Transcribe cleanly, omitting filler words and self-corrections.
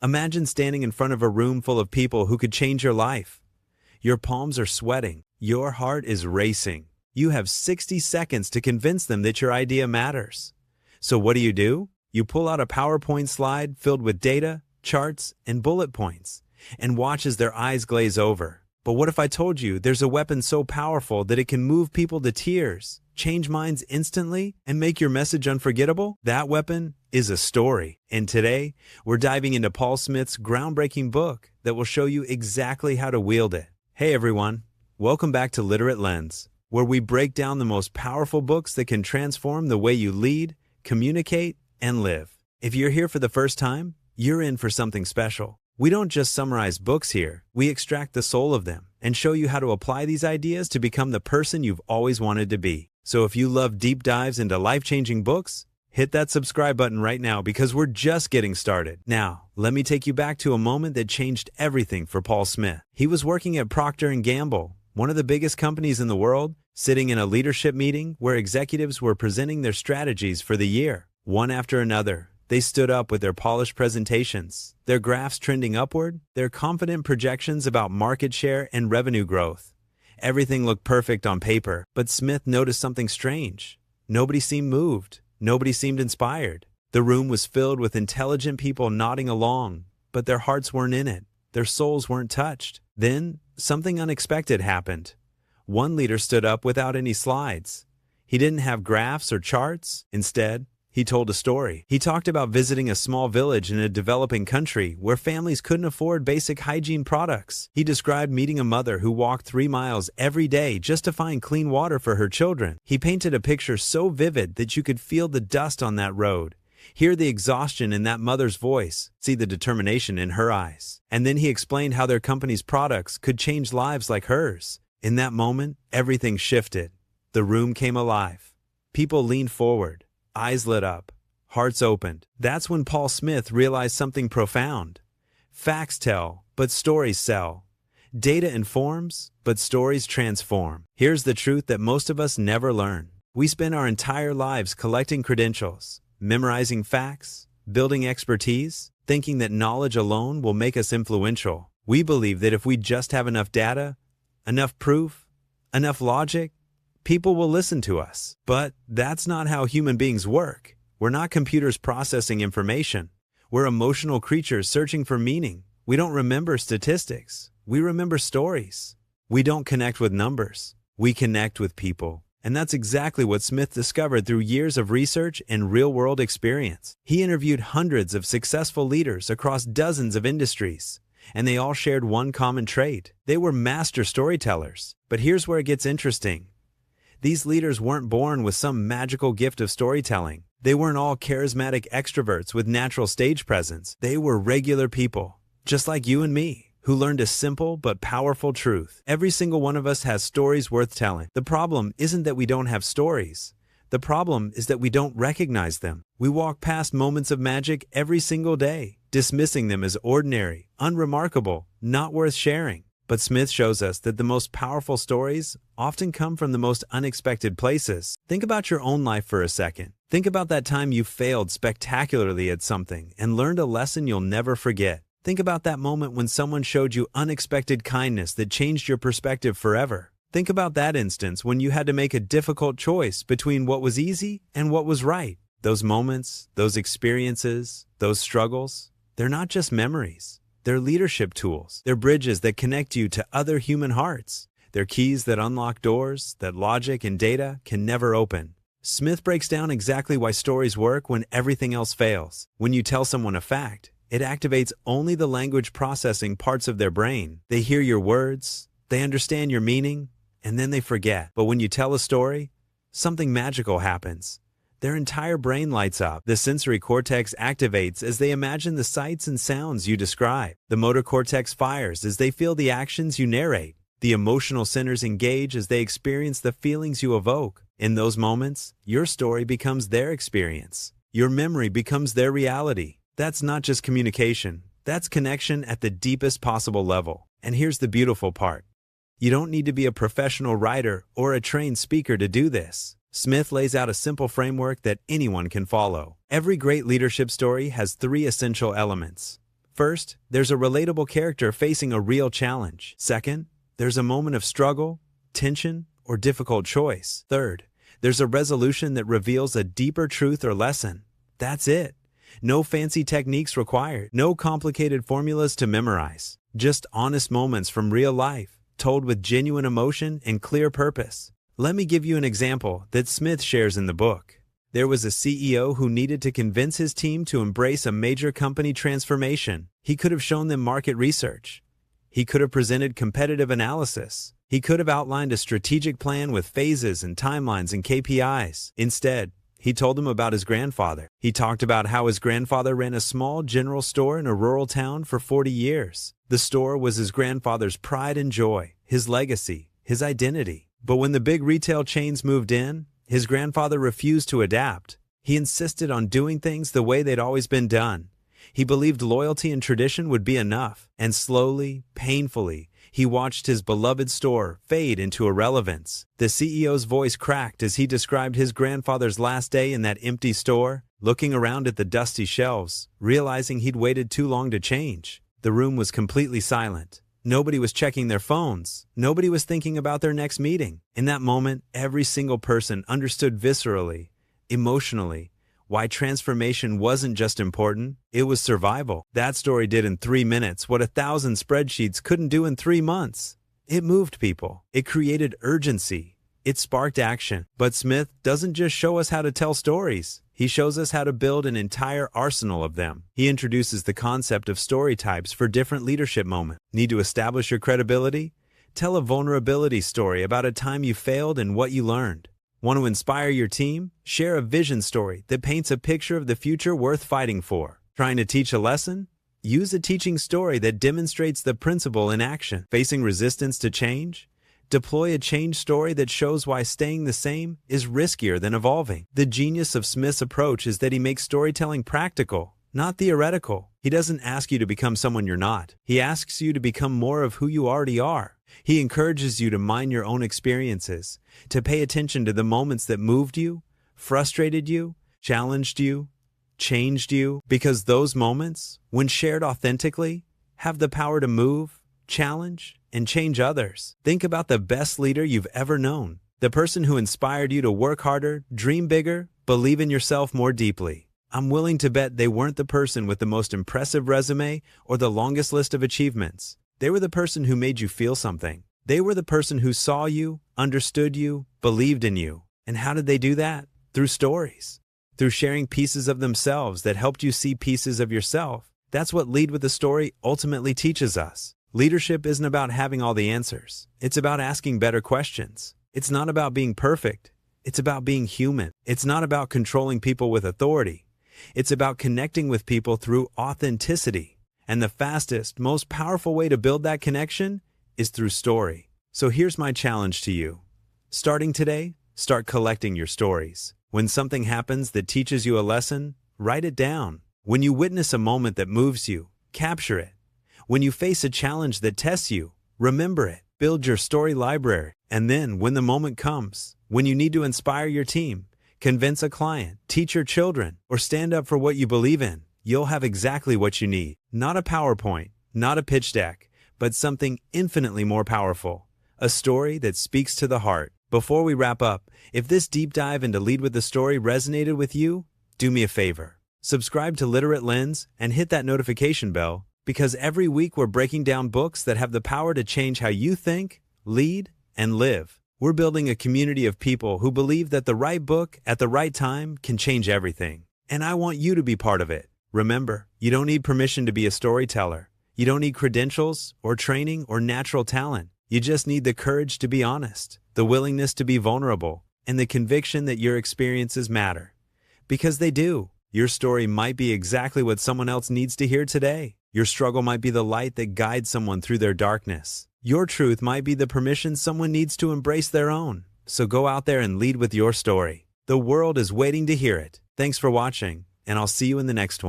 Imagine standing in front of a room full of people who could change your life. Your palms are sweating. Your heart is racing. You have 60 seconds to convince them that your idea matters. So what do? You pull out a PowerPoint slide filled with data, charts, and bullet points, and watch as their eyes glaze over. But what if I told you there's a weapon so powerful that it can move people to tears, change minds instantly, and make your message unforgettable? That weapon is a story. And today, we're diving into Paul Smith's groundbreaking book that will show you exactly how to wield it. Hey everyone, welcome back to Literate Lens, where we break down the most powerful books that can transform the way you lead, communicate, and live. If you're here for the first time, you're in for something special. We don't just summarize books here, we extract the soul of them and show you how to apply these ideas to become the person you've always wanted to be. So if you love deep dives into life-changing books, hit that subscribe button right now because we're just getting started. Now, let me take you back to a moment that changed everything for Paul Smith. He was working at Procter & Gamble, one of the biggest companies in the world, sitting in a leadership meeting where executives were presenting their strategies for the year. One after another, they stood up with their polished presentations, their graphs trending upward, their confident projections about market share and revenue growth. Everything looked perfect on paper, but Smith noticed something strange. Nobody seemed moved. Nobody seemed inspired. The room was filled with intelligent people nodding along, but their hearts weren't in it. Their souls weren't touched. Then, something unexpected happened. One leader stood up without any slides. He didn't have graphs or charts. Instead, he told a story. He talked about visiting a small village in a developing country where families couldn't afford basic hygiene products. He described meeting a mother who walked 3 miles every day just to find clean water for her children. He painted a picture so vivid that you could feel the dust on that road, hear the exhaustion in that mother's voice, see the determination in her eyes. And then he explained how their company's products could change lives like hers. In that moment, everything shifted. The room came alive. People leaned forward. Eyes lit up, hearts opened. That's when Paul Smith realized something profound. Facts tell, but stories sell. Data informs, but stories transform. Here's the truth that most of us never learn. We spend our entire lives collecting credentials, memorizing facts, building expertise, thinking that knowledge alone will make us influential. We believe that if we just have enough data, enough proof, enough logic, people will listen to us. But that's not how human beings work. We're not computers processing information. We're emotional creatures searching for meaning. We don't remember statistics. We remember stories. We don't connect with numbers. We connect with people. And that's exactly what Smith discovered through years of research and real-world experience. He interviewed hundreds of successful leaders across dozens of industries, and they all shared one common trait. They were master storytellers. But here's where it gets interesting. These leaders weren't born with some magical gift of storytelling. They weren't all charismatic extroverts with natural stage presence. They were regular people, just like you and me, who learned a simple but powerful truth. Every single one of us has stories worth telling. The problem isn't that we don't have stories. The problem is that we don't recognize them. We walk past moments of magic every single day, dismissing them as ordinary, unremarkable, not worth sharing. But Smith shows us that the most powerful stories often come from the most unexpected places. Think about your own life for a second. Think about that time you failed spectacularly at something and learned a lesson you'll never forget. Think about that moment when someone showed you unexpected kindness that changed your perspective forever. Think about that instance when you had to make a difficult choice between what was easy and what was right. Those moments, those experiences, those struggles, they're not just memories. They're leadership tools. They're bridges that connect you to other human hearts. They're keys that unlock doors that logic and data can never open. Smith breaks down exactly why stories work when everything else fails. When you tell someone a fact, it activates only the language processing parts of their brain. They hear your words, they understand your meaning, and then they forget. But when you tell a story, something magical happens. Their entire brain lights up. The sensory cortex activates as they imagine the sights and sounds you describe. The motor cortex fires as they feel the actions you narrate. The emotional centers engage as they experience the feelings you evoke. In those moments, your story becomes their experience. Your memory becomes their reality. That's not just communication. That's connection at the deepest possible level. And here's the beautiful part. You don't need to be a professional writer or a trained speaker to do this. Smith lays out a simple framework that anyone can follow. Every great leadership story has 3 essential elements. First, there's a relatable character facing a real challenge. Second, there's a moment of struggle, tension, or difficult choice. Third, there's a resolution that reveals a deeper truth or lesson. That's it. No fancy techniques required. No complicated formulas to memorize. Just honest moments from real life, told with genuine emotion and clear purpose. Let me give you an example that Smith shares in the book. There was a CEO who needed to convince his team to embrace a major company transformation. He could have shown them market research. He could have presented competitive analysis. He could have outlined a strategic plan with phases and timelines and KPIs. Instead, he told them about his grandfather. He talked about how his grandfather ran a small general store in a rural town for 40 years. The store was his grandfather's pride and joy, his legacy, his identity. But when the big retail chains moved in, his grandfather refused to adapt. He insisted on doing things the way they'd always been done. He believed loyalty and tradition would be enough. And slowly, painfully, he watched his beloved store fade into irrelevance. The CEO's voice cracked as he described his grandfather's last day in that empty store, looking around at the dusty shelves, realizing he'd waited too long to change. The room was completely silent. Nobody was checking their phones. Nobody was thinking about their next meeting. In that moment, every single person understood viscerally, emotionally, why transformation wasn't just important, it was survival. That story did in 3 minutes what 1,000 spreadsheets couldn't do in 3 months. It moved people. It created urgency. It sparked action. But Smith doesn't just show us how to tell stories. He shows us how to build an entire arsenal of them. He introduces the concept of story types for different leadership moments. Need to establish your credibility? Tell a vulnerability story about a time you failed and what you learned. Want to inspire your team? Share a vision story that paints a picture of the future worth fighting for. Trying to teach a lesson? Use a teaching story that demonstrates the principle in action. Facing resistance to change? Deploy a change story that shows why staying the same is riskier than evolving. The genius of Smith's approach is that he makes storytelling practical, not theoretical. He doesn't ask you to become someone you're not. He asks you to become more of who you already are. He encourages you to mind your own experiences, to pay attention to the moments that moved you, frustrated you, challenged you, changed you, because those moments, when shared authentically, have the power to move, challenge, and change others. Think about the best leader you've ever known, the person who inspired you to work harder, dream bigger, believe in yourself more deeply. I'm willing to bet they weren't the person with the most impressive resume or the longest list of achievements. They were the person who made you feel something. They were the person who saw you, understood you, believed in you. And how did they do that? Through stories. Through sharing pieces of themselves that helped you see pieces of yourself. That's what Lead with a Story ultimately teaches us. Leadership isn't about having all the answers. It's about asking better questions. It's not about being perfect. It's about being human. It's not about controlling people with authority. It's about connecting with people through authenticity. And the fastest, most powerful way to build that connection is through story. So here's my challenge to you. Starting today, start collecting your stories. When something happens that teaches you a lesson, write it down. When you witness a moment that moves you, capture it. When you face a challenge that tests you, remember it. Build your story library. And then, when the moment comes, when you need to inspire your team, convince a client, teach your children, or stand up for what you believe in, you'll have exactly what you need. Not a PowerPoint, not a pitch deck, but something infinitely more powerful. A story that speaks to the heart. Before we wrap up, if this deep dive into Lead with the Story resonated with you, do me a favor. Subscribe to Literate Lens and hit that notification bell, because every week we're breaking down books that have the power to change how you think, lead, and live. We're building a community of people who believe that the right book at the right time can change everything. And I want you to be part of it. Remember, you don't need permission to be a storyteller. You don't need credentials or training or natural talent. You just need the courage to be honest, the willingness to be vulnerable, and the conviction that your experiences matter. Because they do. Your story might be exactly what someone else needs to hear today. Your struggle might be the light that guides someone through their darkness. Your truth might be the permission someone needs to embrace their own. So go out there and lead with your story. The world is waiting to hear it. Thanks for watching, and I'll see you in the next one.